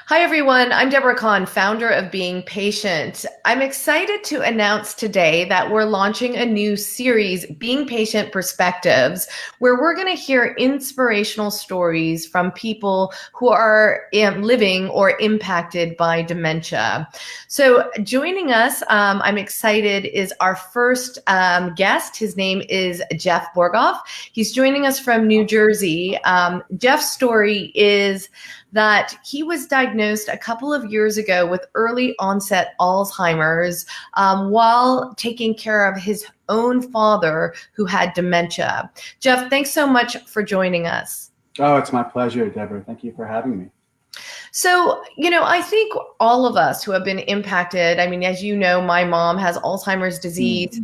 Hi, everyone. I'm Deborah Kan, founder of Being Patient. I'm excited to announce today that we're launching a new series, Being Patient Perspectives, where we're going to hear inspirational stories from people who are living or impacted by dementia. So joining us, I'm excited, is our first guest. His name is Jeff Borghoff. He's joining us from New Jersey. Jeff's story is that he was diagnosed a couple of years ago with early onset Alzheimer's while taking care of his own father who had dementia. Jeff, thanks so much for joining us. Oh, it's my pleasure, Deborah. Thank you for having me. So, I think all of us who have been impacted, I mean, as you know, my mom has Alzheimer's disease.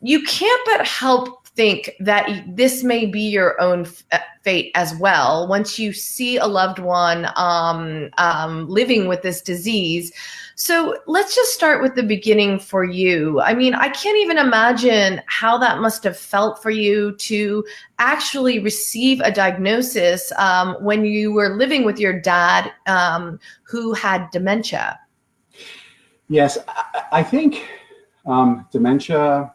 You can't but help think that this may be your own fate as well. Once you see a loved one living with this disease. So let's just start with the beginning for you. I mean, I can't even imagine how that must have felt for you to actually receive a diagnosis when you were living with your dad who had dementia. Yes, I think dementia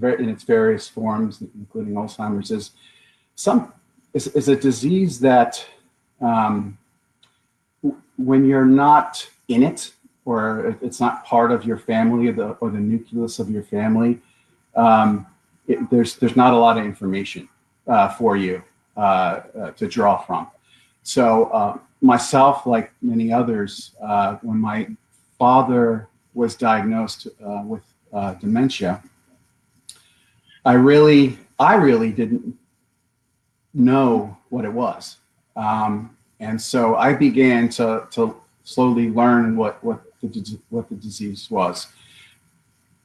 in its various forms, including Alzheimer's, is a disease that when you're not in it, or it's not part of your family or the nucleus of your family, there's not a lot of information for you to draw from. So myself, like many others, when my father was diagnosed with dementia, I really didn't know what it was, and so I began to slowly learn what the disease was.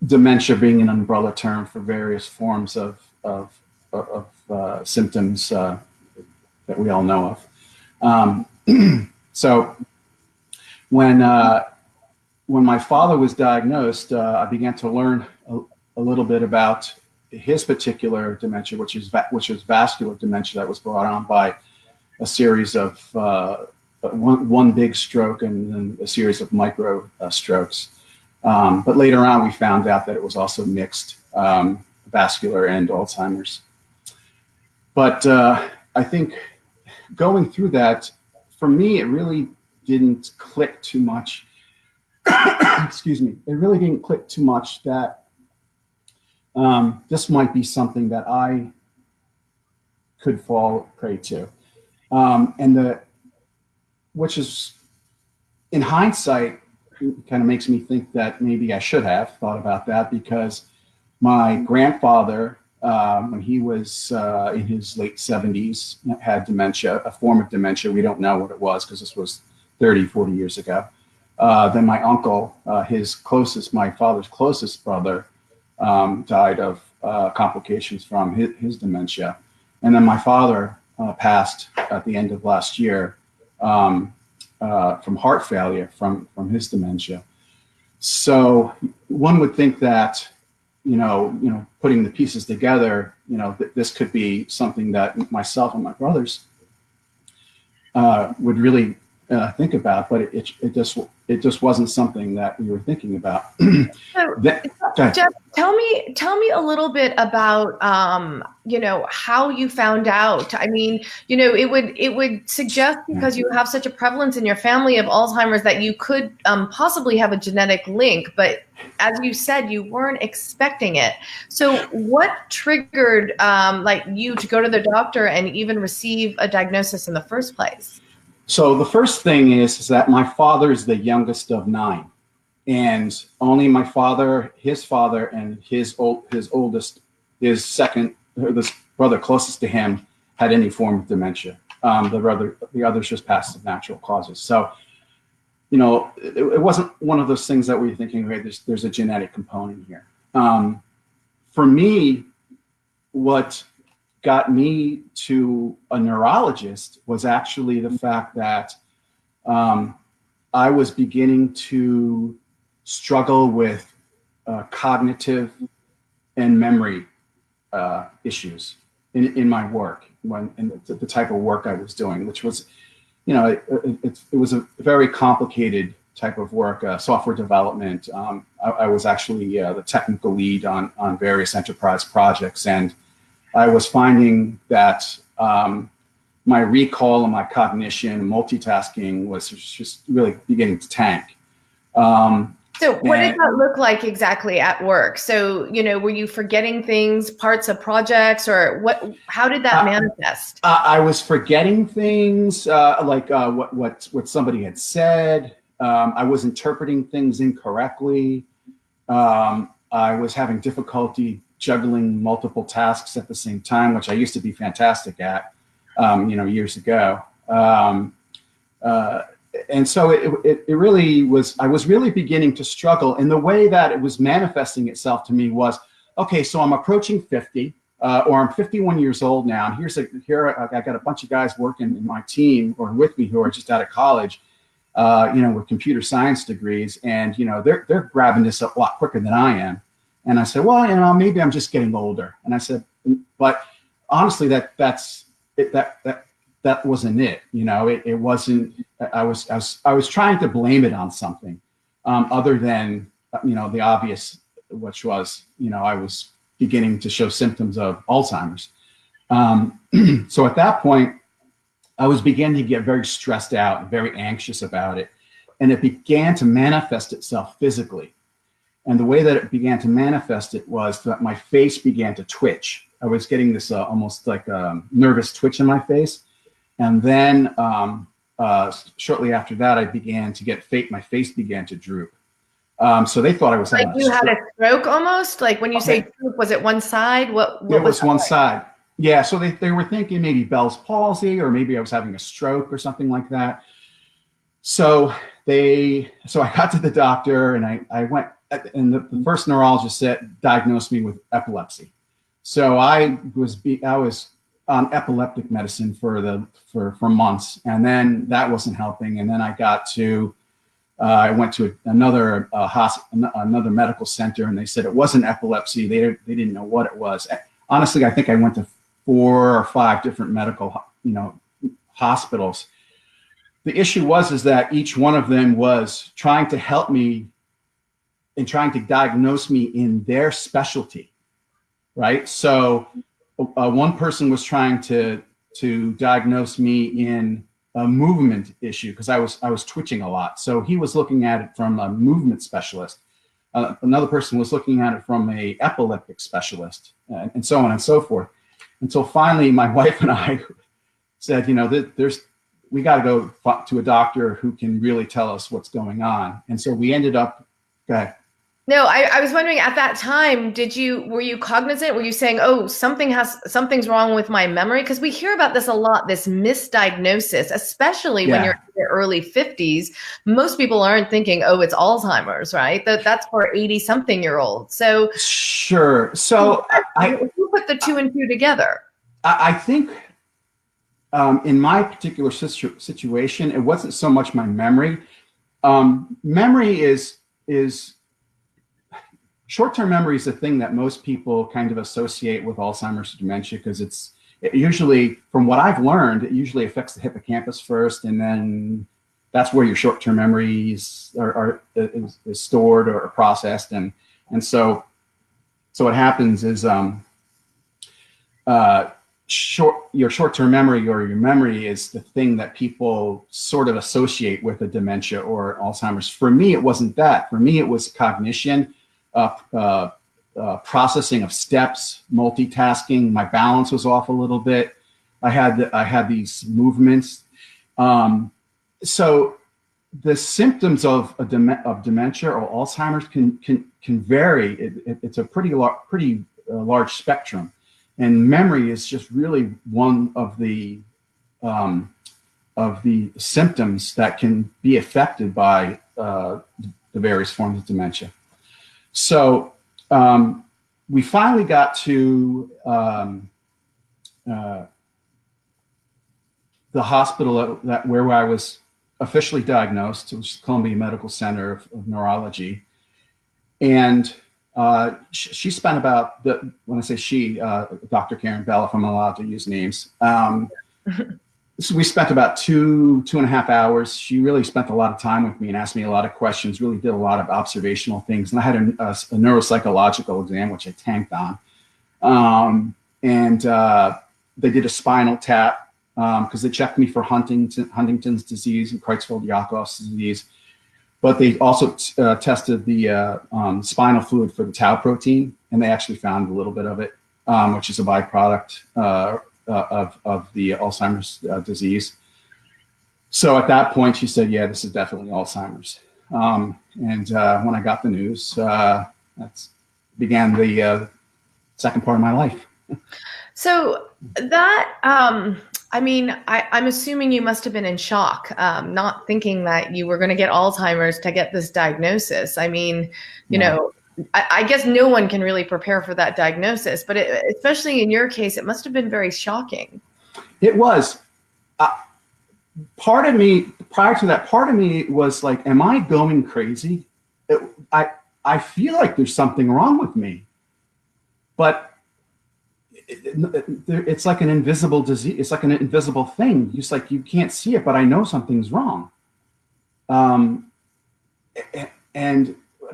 Dementia being an umbrella term for various forms of symptoms that we all know of. So when my father was diagnosed, I began to learn a little bit about his particular dementia, which is vascular dementia that was brought on by a series of one big stroke and then a series of micro strokes. But later on, we found out that it was also mixed vascular and Alzheimer's. But I think going through that, for me, it really didn't click too much. Excuse me. It really didn't click too much that this might be something that I could fall prey to. Which is, in hindsight, kind of makes me think that maybe I should have thought about that, because my grandfather, when he was in his late 70s, had dementia, a form of dementia. We don't know what it was because this was 30, 40 years ago. Then my uncle, my father's closest brother, died of complications from his dementia. And then my father passed at the end of last year from heart failure from his dementia. So one would think that, putting the pieces together, this could be something that myself and my brothers would really think about, but it just wasn't something that we were thinking about. So, Jeff, tell me a little bit about how you found out. I mean, it would suggest, because you have such a prevalence in your family of Alzheimer's, that you could possibly have a genetic link, but as you said, you weren't expecting it. So what triggered you to go to the doctor and even receive a diagnosis in the first place? So the first thing is that my father is the youngest of 9, and only my father, his father, and his brother closest to him had any form of dementia. The others just passed of natural causes. So, it wasn't one of those things that we're thinking, okay, there's a genetic component here. For me, what got me to a neurologist was actually the fact that I was beginning to struggle with cognitive and memory issues in my work, and the type of work I was doing, which was it was a very complicated type of work, software development. I was actually the technical lead on various enterprise projects, and I was finding that my recall and my cognition, multitasking was just really beginning to tank. So what did that look like exactly at work? So, were you forgetting things, parts of projects, or how did that manifest? I was forgetting things, like what somebody had said. I was interpreting things incorrectly. I was having difficulty juggling multiple tasks at the same time, which I used to be fantastic at, years ago. And so it really was, I was really beginning to struggle. And the way that it was manifesting itself to me was, okay, so I'm approaching 50, or I'm 51 years old now. And here I got a bunch of guys working in my team or with me who are just out of college, with computer science degrees. And, they're grabbing this up a lot quicker than I am. And I said, well, maybe I'm just getting older. And I said, but honestly, that wasn't it. It wasn't. I was trying to blame it on something other than the obvious, which was I was beginning to show symptoms of Alzheimer's. So at that point, I was beginning to get very stressed out and very anxious about it, and it began to manifest itself physically. And the way that it began to manifest it was that my face began to twitch. I was getting this almost like a nervous twitch in my face. And then shortly after that, I began to get my face began to droop. So they thought I was having you had a stroke almost? Like when you say droop, was it one side? What it was one side. Yeah, so they were thinking maybe Bell's palsy, or maybe I was having a stroke or something like that. So I got to the doctor, and I went, and the first neurologist diagnosed me with epilepsy. So I was on epileptic medicine for months, and then that wasn't helping. And then I went to another another medical center, and they said it wasn't epilepsy. They didn't know what it was. Honestly, I think I went to 4 or 5 different medical hospitals. The issue is that each one of them was trying to help me and trying to diagnose me in their specialty, right? So one person was trying to diagnose me in a movement issue because I was twitching a lot. So he was looking at it from a movement specialist. Another person was looking at it from a epileptic specialist, and so on and so forth. Until finally, my wife and I said, we got to go to a doctor who can really tell us what's going on. And so we ended up. Go ahead. No, I was wondering at that time, were you cognizant? Were you saying, oh, something's wrong with my memory? Because we hear about this a lot, this misdiagnosis, especially when you're in your early 50s. Most people aren't thinking, oh, it's Alzheimer's, right? That's for 80-something-year-olds. So sure. So who put the 2 and 2 together? I think in my particular situation, it wasn't so much my memory. Memory is short-term memory is the thing that most people kind of associate with Alzheimer's dementia, because it usually, from what I've learned, it usually affects the hippocampus first, and then that's where your short-term memories is stored or processed, and so what happens is your short-term memory or your memory is the thing that people sort of associate with a dementia or Alzheimer's. For me, it wasn't that. For me, it was cognition. Processing of steps, multitasking. My balance was off a little bit. I had these movements. So the symptoms of dementia or Alzheimer's can vary. It's a pretty large spectrum, and memory is just really one of the symptoms that can be affected by the various forms of dementia. So we finally got to the hospital where I was officially diagnosed. It was Columbia Medical Center of Neurology. And she spent about, when I say she, Dr. Karen Bell, if I'm allowed to use names, So we spent about 2.5 hours. She really spent a lot of time with me and asked me a lot of questions, really did a lot of observational things. And I had a neuropsychological exam, which I tanked on. They did a spinal tap because they checked me for Huntington's disease and Creutzfeldt-Jakob's disease. But they also tested the spinal fluid for the tau protein, and they actually found a little bit of it, which is a byproduct of the Alzheimer's disease. So at that point, she said, yeah, this is definitely Alzheimer's. And when I got the news, that's began the second part of my life. So that, I mean, I'm assuming you must have been in shock, not thinking that you were going to get Alzheimer's to get this diagnosis. I mean, you know, I guess no one can really prepare for that diagnosis, but especially in your case, it must have been very shocking. It was. Part of me, prior to that, part of me was like, am I going crazy? I feel like there's something wrong with me. But it's like an invisible disease. It's like an invisible thing. Just like you can't see it, but I know something's wrong.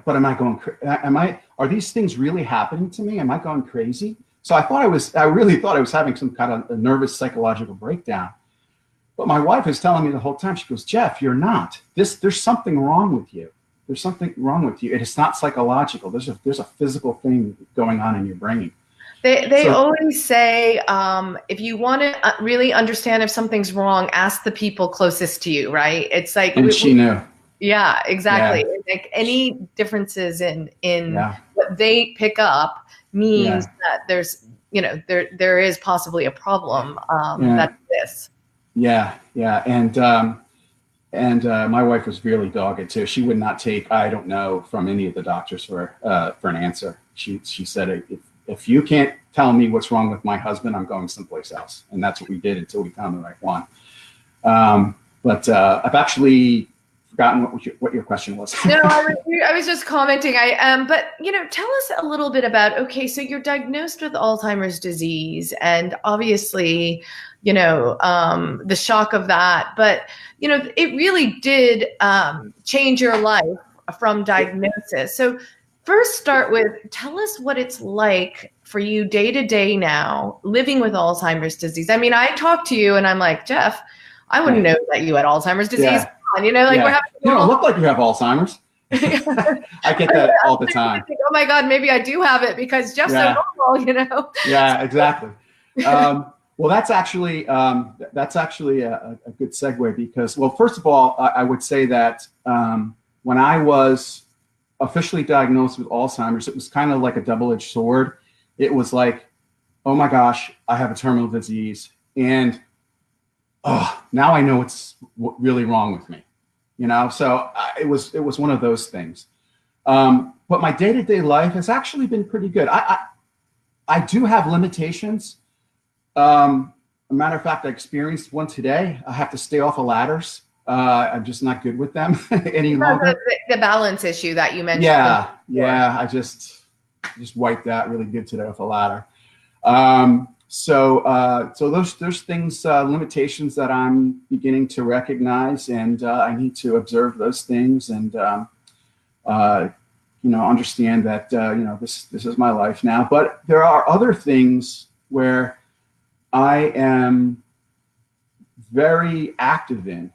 But am I going? Are these things really happening to me? Am I going crazy? So I really thought I was having some kind of a nervous psychological breakdown. But my wife is telling me the whole time. She goes, Jeff, you're not. There's something wrong with you. There's something wrong with you. It's not psychological. There's a physical thing going on in your brain. They always say, if you want to really understand if something's wrong, ask the people closest to you, right? It's like, and she knew. Yeah, exactly. Yeah. Like any differences in what they pick up means that there's, you know, there is possibly a problem that exists. Yeah. And my wife was really dogged too. She would not take "I don't know" from any of the doctors for an answer. She said, if you can't tell me what's wrong with my husband, I'm going someplace else. And that's what we did until we found the right one. But I've actually forgotten what your question was. No, I was just commenting. But you know, tell us a little bit about. Okay, so you're diagnosed with Alzheimer's disease, and obviously, you know, the shock of that. But you know, it really did change your life from diagnosis. So first, start with tell us what it's like for you day to day now living with Alzheimer's disease. I mean, I talk to you, and I'm like, Jeff, I wouldn't know that you had Alzheimer's disease. Yeah. You know, like we're having you don't look like you have Alzheimer's. I get that all the time. Think, oh my God, maybe I do have it because Jeff's so normal, you know? Yeah, exactly. Well, that's actually a good segue because, well, first of all, I would say that when I was officially diagnosed with Alzheimer's, it was kind of like a double-edged sword. It was like, oh my gosh, I have a terminal disease, and now I know what's really wrong with me, you know. So it was one of those things. But my day-to-day life has actually been pretty good. I do have limitations. A matter of fact, I experienced one today. I have to stay off of ladders. I'm just not good with them any longer. The balance issue that you mentioned. Yeah. I just wiped that really good today off a ladder. So there's things, limitations that I'm beginning to recognize, and I need to observe those things and, understand that, this is my life now. But there are other things where I am very active in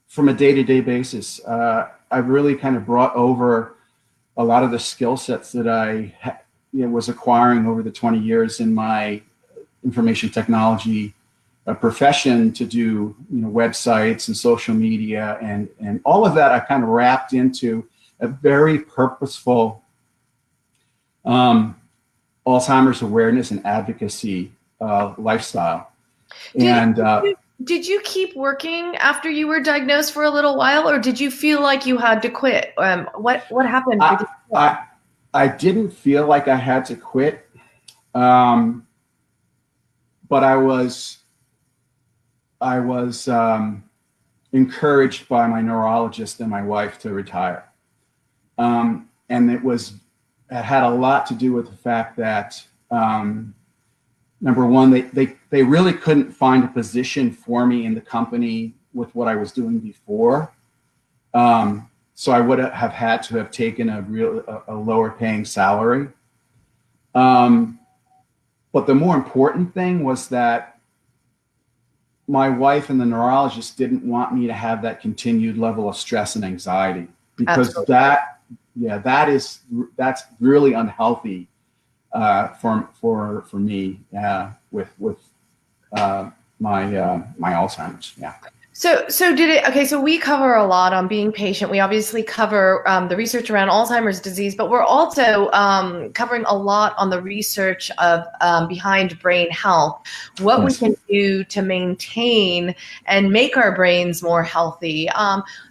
from a day-to-day basis. I've really kind of brought over a lot of the skill sets that I was acquiring over the 20 years in my information technology profession to do, websites and social media and all of that. I kind of wrapped into a very purposeful Alzheimer's awareness and advocacy lifestyle. Did you keep working after you were diagnosed for a little while, or did you feel like you had to quit? What happened? I didn't feel like I had to quit, but I was encouraged by my neurologist and my wife to retire, and it had a lot to do with the fact that number one, they really couldn't find a position for me in the company with what I was doing before. So I would have had to have taken a lower paying salary. But the more important thing was that my wife and the neurologist didn't want me to have that continued level of stress and anxiety, because that's really unhealthy for me with my Alzheimer's. Yeah. So so we cover a lot on being patient. We obviously cover the research around Alzheimer's disease, but we're also covering a lot on the research of behind brain health, what we can do to maintain and make our brains more healthy.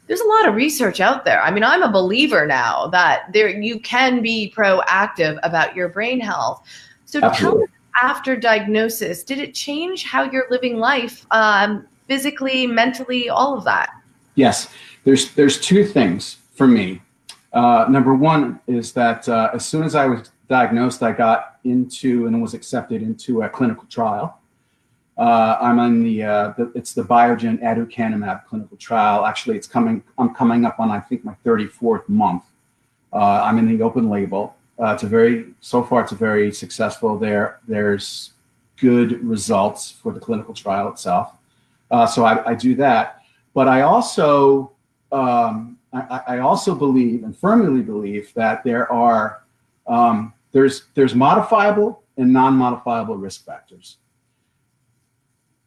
There's a lot of research out there. I mean, I'm a believer now that you can be proactive about your brain health. So tell me, after diagnosis, did it change how you're living life? Physically, mentally, all of that? Yes, there's two things for me. Number one is that as soon as I was diagnosed, I got into and was accepted into a clinical trial. I'm on it's the Biogen aducanumab clinical trial. Actually, I'm coming up on, I think, my 34th month. I'm in the open label. So far it's a very successful. There's good results for the clinical trial itself. So I do that, but I also believe and firmly believe that there's modifiable and non-modifiable risk factors.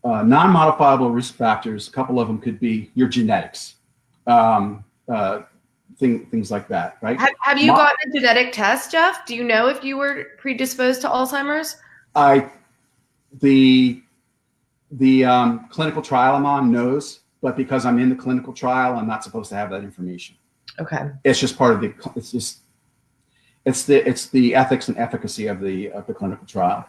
Non-modifiable risk factors, a couple of them could be your genetics, things like that, right? Have you gotten a genetic test, Jeff? Do you know if you were predisposed to Alzheimer's? The clinical trial I'm on knows, but because I'm in the clinical trial, I'm not supposed to have that information. Okay. It's just part of it's the ethics and efficacy of the clinical trial.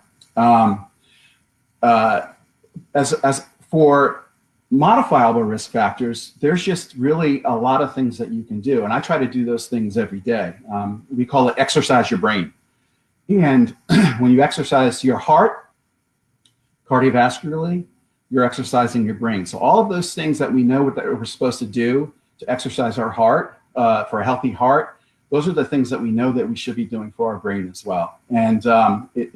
As for modifiable risk factors, there's just really a lot of things that you can do, and I try to do those things every day. We call it exercise your brain, and when you exercise your heart, cardiovascularly, you're exercising your brain. So all of those things that we know that we're supposed to do to exercise our heart, for a healthy heart, those are the things that we know that we should be doing for our brain as well. And it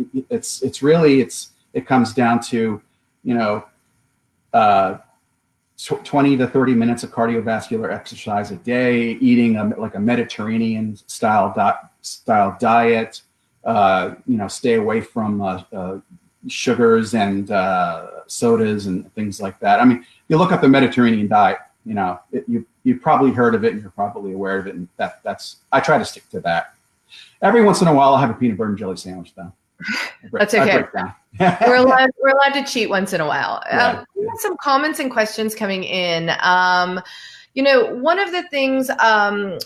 comes down to, 20 to 30 minutes of cardiovascular exercise a day, eating like a Mediterranean style diet, stay away from sugars and sodas and things like that. I mean, you look up the Mediterranean diet, you've probably heard of it and you're probably aware of it. And I try to stick to that. Every once in a while, I'll have a peanut butter and jelly sandwich though. That's okay. We're allowed to cheat once in a while. Yeah. We have some comments and questions coming in. One of the things that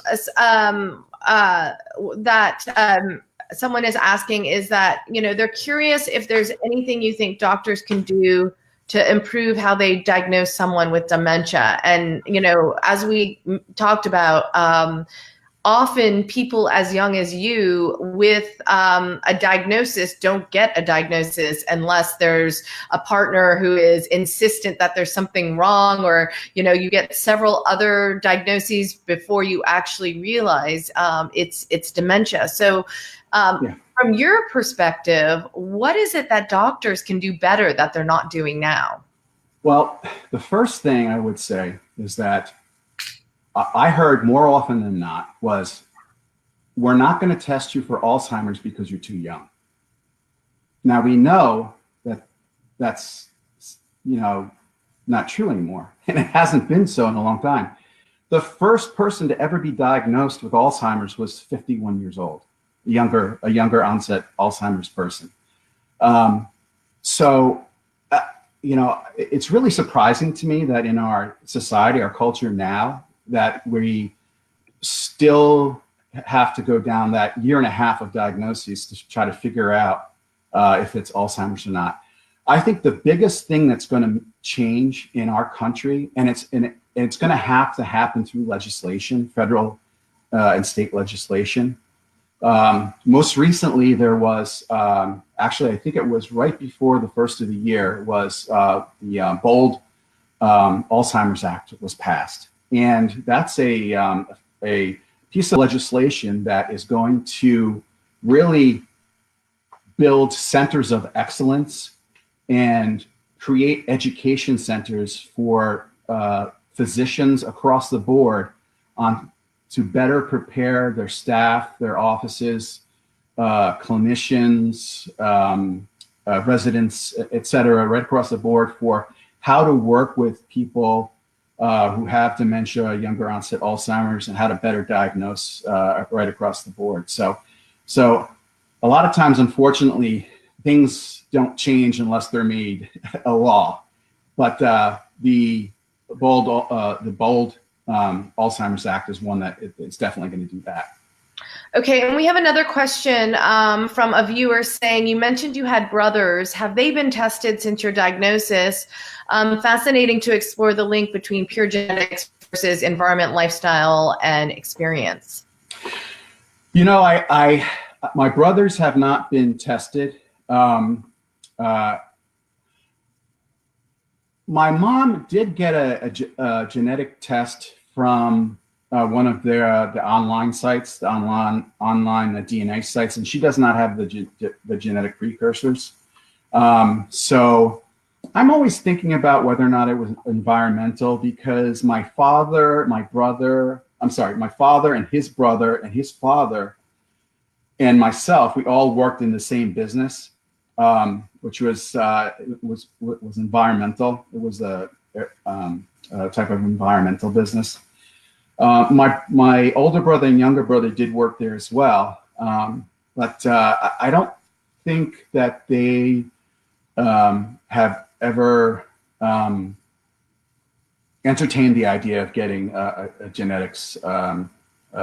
someone is asking is that, they're curious if there's anything you think doctors can do to improve how they diagnose someone with dementia. And, as we talked about, often people as young as you with a diagnosis don't get a diagnosis unless there's a partner who is insistent that there's something wrong, or, you get several other diagnoses before you actually realize it's dementia. So from your perspective, what is it that doctors can do better that they're not doing now? Well, the first thing I would say is that I heard more often than not was, we're not going to test you for Alzheimer's because you're too young. Now we know that that's, not true anymore. And it hasn't been so in a long time. The first person to ever be diagnosed with Alzheimer's was 51 years old, a younger-onset Alzheimer's person. It's really surprising to me that in our society, our culture now, that we still have to go down that year and a half of diagnoses to try to figure out if it's Alzheimer's or not. I think the biggest thing that's going to change in our country, and it's going to have to happen through legislation, federal and state legislation, Most recently, there was actually, I think it was right before the first of the year, was the bold Alzheimer's Act was passed, and that's a piece of legislation that is going to really build centers of excellence and create education centers for physicians across the board to better prepare their staff, their offices, clinicians, residents, et cetera, right across the board for how to work with people who have dementia, younger onset Alzheimer's, and how to better diagnose right across the board. So a lot of times, unfortunately, things don't change unless they're made a law. But the bold Alzheimer's Act is one that it's definitely going to do that. Okay, and we have another question from a viewer saying, you mentioned you had brothers. Have they been tested since your diagnosis? Fascinating to explore the link between pure genetics versus environment, lifestyle, and experience. You know, my brothers have not been tested. My mom did get a genetic test from one of the online sites, the online DNA sites, and she does not have the genetic precursors. So I'm always thinking about whether or not it was environmental, because my father and his brother and his father and myself, we all worked in the same business, which was environmental. It was a type of environmental business. My older brother and younger brother did work there as well, but I don't think that they have ever entertained the idea of getting a genetics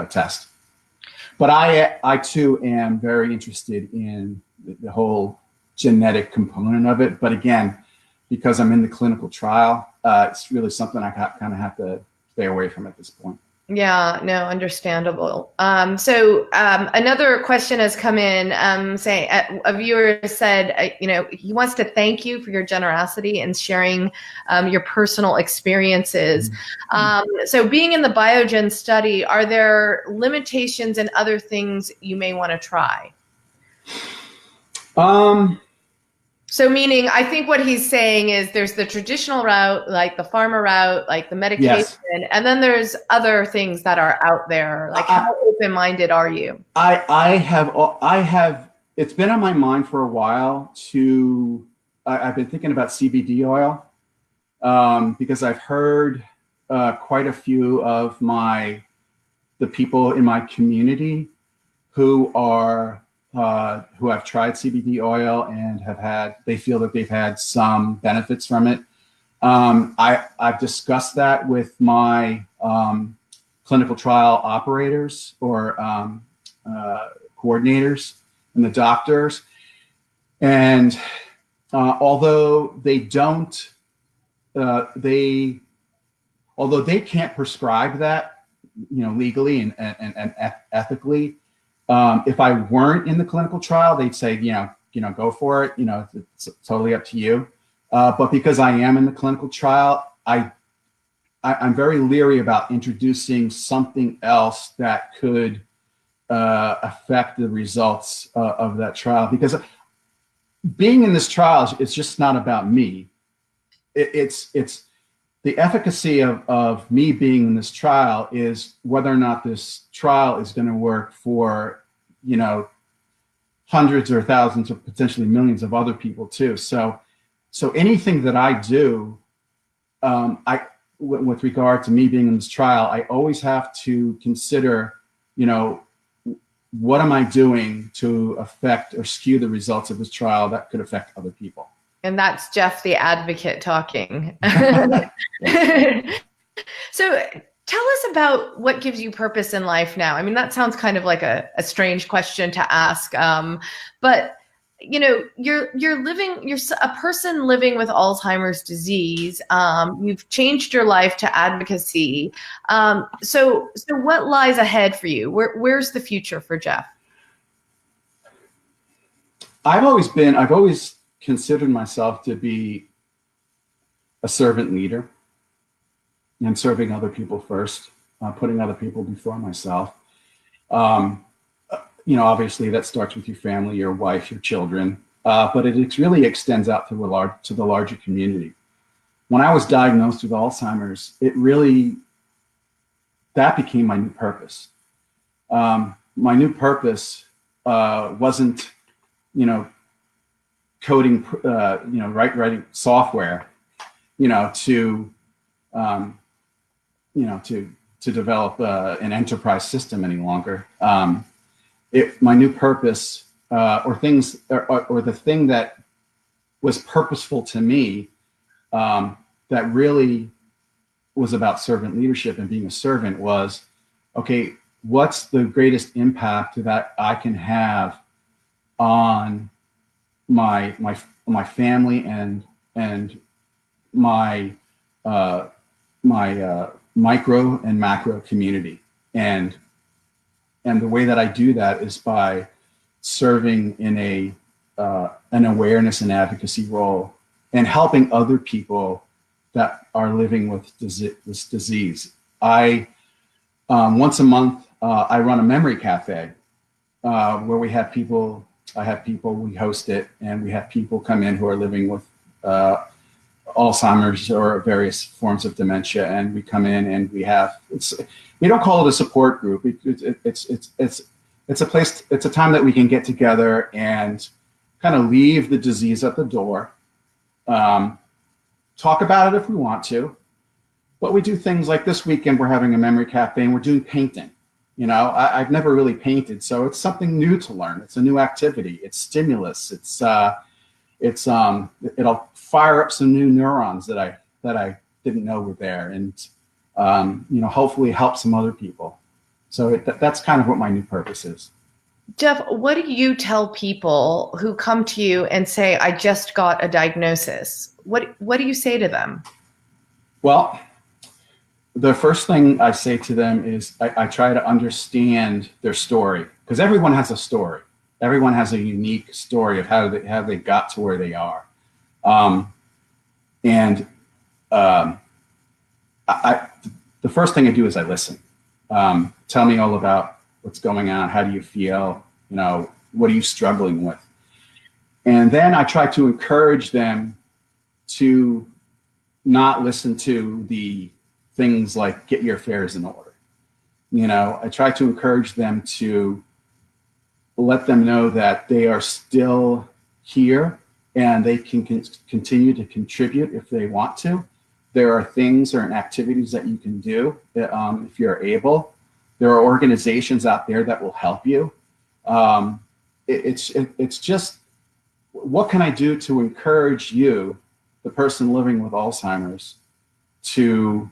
test. But I too am very interested in the whole genetic component of it. But again, because I'm in the clinical trial, it's really something I kind of have to stay away from at this point. Yeah, no, understandable. So another question has come in saying, a viewer said, he wants to thank you for your generosity and sharing your personal experiences. So being in the Biogen study, are there limitations and other things you may want to try? So meaning, I think what he's saying is there's the traditional route, like the pharma route, like the medication, yes. And then there's other things that are out there. Like how open-minded are you? I have, it's been on my mind for a while I've been thinking about CBD oil because I've heard quite a few of the people in my community who have tried CBD oil and they feel that they've had some benefits from it. I've discussed that with my clinical trial operators or coordinators and the doctors. And although they can't prescribe that, legally and ethically, if I weren't in the clinical trial, they'd say, go for it. It's totally up to you. But because I am in the clinical trial, I'm very leery about introducing something else that could affect the results of that trial. Because being in this trial, it's just not about me. It's the efficacy of me being in this trial is whether or not this trial is going to work for, hundreds or thousands or potentially millions of other people too. So anything that I do, with regard to me being in this trial, I always have to consider, what am I doing to affect or skew the results of this trial that could affect other people? And that's Jeff, the advocate, talking. So tell us about what gives you purpose in life now. I mean, that sounds kind of like a strange question to ask, but you're a person living with Alzheimer's disease. You've changed your life to advocacy. So what lies ahead for you? Where's the future for Jeff? I've always considered myself to be a servant leader and serving other people first, putting other people before myself. Obviously that starts with your family, your wife, your children, but it really extends out to the larger community. When I was diagnosed with Alzheimer's, that became my new purpose. My new purpose wasn't, coding, writing software, to develop an enterprise system any longer. My new purpose, or the thing that was purposeful to me, that really was about servant leadership and being a servant was, okay, what's the greatest impact that I can have on my family and my micro and macro community, and the way that I do that is by serving in an awareness and advocacy role and helping other people that are living with this disease. Once a month, I run a memory cafe where we host it, and we have people come in who are living with Alzheimer's or various forms of dementia, and we come in and we don't call it a support group. It's a place, it's a time that we can get together and kind of leave the disease at the door, talk about it if we want to, but we do things like this weekend we're having a memory cafe and we're doing painting. I've never really painted, so it's something new to learn. It's a new activity. It's stimulus. It'll fire up some new neurons that I didn't know were there, and hopefully help some other people. So that's kind of what my new purpose is. Jeff, what do you tell people who come to you and say, I just got a diagnosis? What do you say to them? Well, the first thing I say to them is I try to understand their story, because everyone has a story. Everyone has a unique story of how they got to where they are. The first thing I do is I listen. Tell me all about what's going on. How do you feel? What are you struggling with? And then I try to encourage them to not listen to the things like get your affairs in order. I try to encourage them to let them know that they are still here and they can continue to contribute if they want to. There are things or activities that you can do if you're able. There are organizations out there that will help you. It's just, what can I do to encourage you, the person living with Alzheimer's, to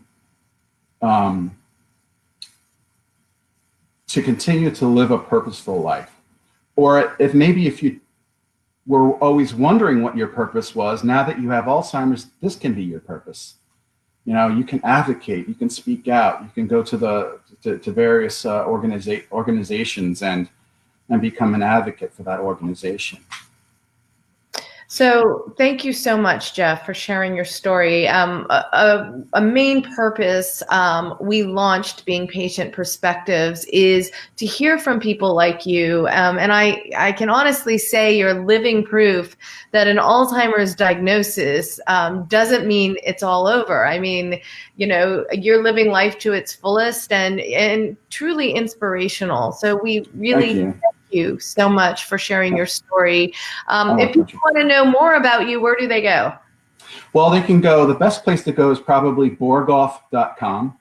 continue to live a purposeful life? Or if you were always wondering what your purpose was, now that you have Alzheimer's, this can be your purpose. You can advocate, you can speak out, you can go to various organizations and become an advocate for that organization. So thank you so much, Jeff, for sharing your story. A main purpose we launched Being Patient Perspectives is to hear from people like you. And I can honestly say you're living proof that an Alzheimer's diagnosis doesn't mean it's all over. I mean, you're living life to its fullest and truly inspirational. So we really thank you so much for sharing your story. If people want to know more about you, where do they go? Well, they can go, the best place to go is probably borghoff.com.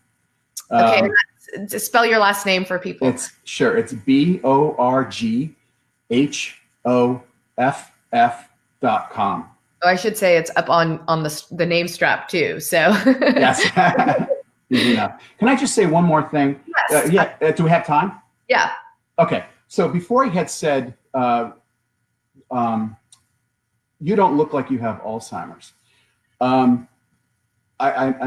Okay, spell your last name for people. It's BORGHOFF.com. Oh, I should say it's up on the name strap too. So yes. Easy enough. Can I just say one more thing? Yes. Do we have time? Yeah. Okay. So before he had said, you don't look like you have Alzheimer's. I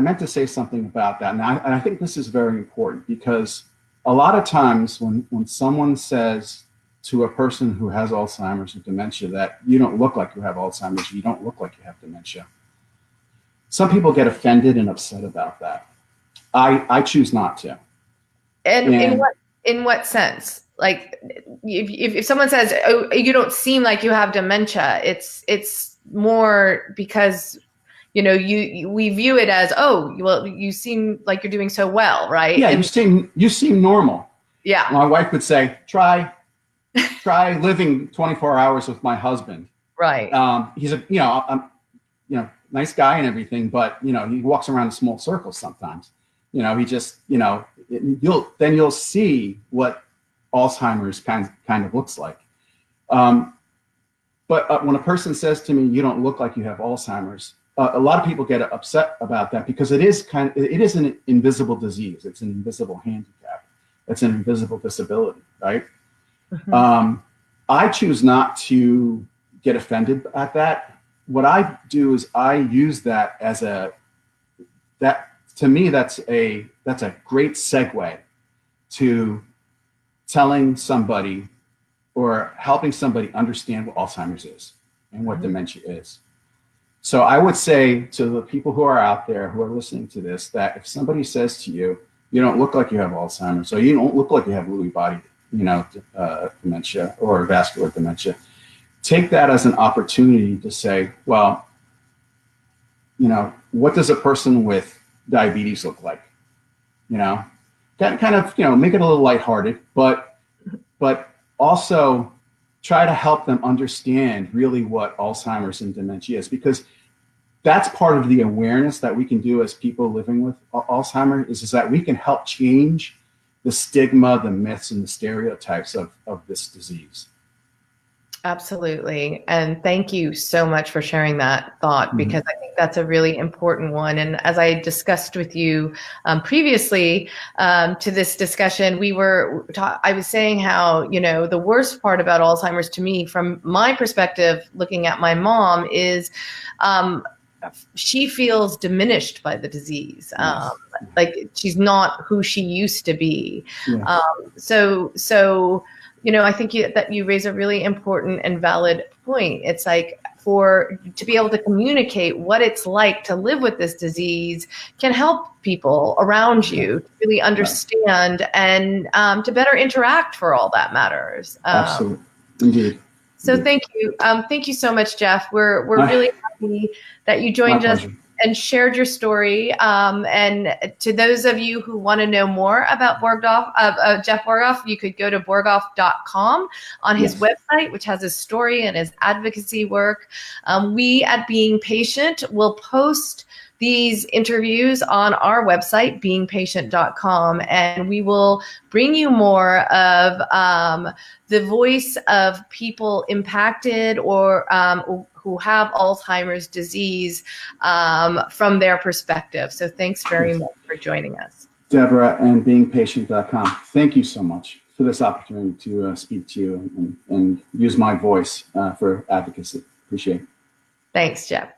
meant to say something about that. And I think this is very important, because a lot of times when someone says to a person who has Alzheimer's or dementia that you don't look like you have Alzheimer's, you don't look like you have dementia. Some people get offended and upset about that. I choose not to. And in what sense? Like if someone says, "Oh, you don't seem like you have dementia," it's more because we view it as, "Oh, well, you seem like you're doing so well," right? Yeah, you seem normal. Yeah. My wife would say, "Try living 24 hours with my husband." Right. He's a nice guy and everything, but he walks around in small circles sometimes. He just you'll see what Alzheimer's kind of looks like. But when a person says to me, "You don't look like you have Alzheimer's," a lot of people get upset about that because it is an invisible disease. It's an invisible handicap. It's an invisible disability, right? Mm-hmm. I choose not to get offended at that. What I do is I use that as to me, that's a great segue to telling somebody or helping somebody understand what Alzheimer's is and what dementia is. So I would say to the people who are out there who are listening to this, that if somebody says to you, "You don't look like you have Alzheimer's," or "You don't look like you have Lewy body, dementia or vascular dementia," take that as an opportunity to say, well, what does a person with diabetes look like? Kind of make it a little lighthearted, but also try to help them understand really what Alzheimer's and dementia is, because that's part of the awareness that we can do as people living with Alzheimer's is that we can help change the stigma, the myths, and the stereotypes of this disease. Absolutely. And thank you so much for sharing that thought, because I think that's a really important one. And as I discussed with you previously to this discussion, I was saying how, the worst part about Alzheimer's to me, from my perspective, looking at my mom, is she feels diminished by the disease. Yes. Like she's not who she used to be. Yeah. So I think that you raise a really important and valid point. It's like to be able to communicate what it's like to live with this disease can help people around you to really understand and to better interact, for all that matters. Absolutely. Indeed. So thank you. Thank you so much, Jeff. We're really happy that you joined us and shared your story. And to those of you who want to know more about Jeff Borghoff, you could go to borghoff.com on his website, which has his story and his advocacy work. We at Being Patient will post these interviews on our website, beingpatient.com, and we will bring you more of the voice of people impacted or who have Alzheimer's disease from their perspective. So thanks very much for joining us. Deborah and beingpatient.com. Thank you so much for this opportunity to speak to you and use my voice for advocacy. Appreciate it. Thanks, Jeff.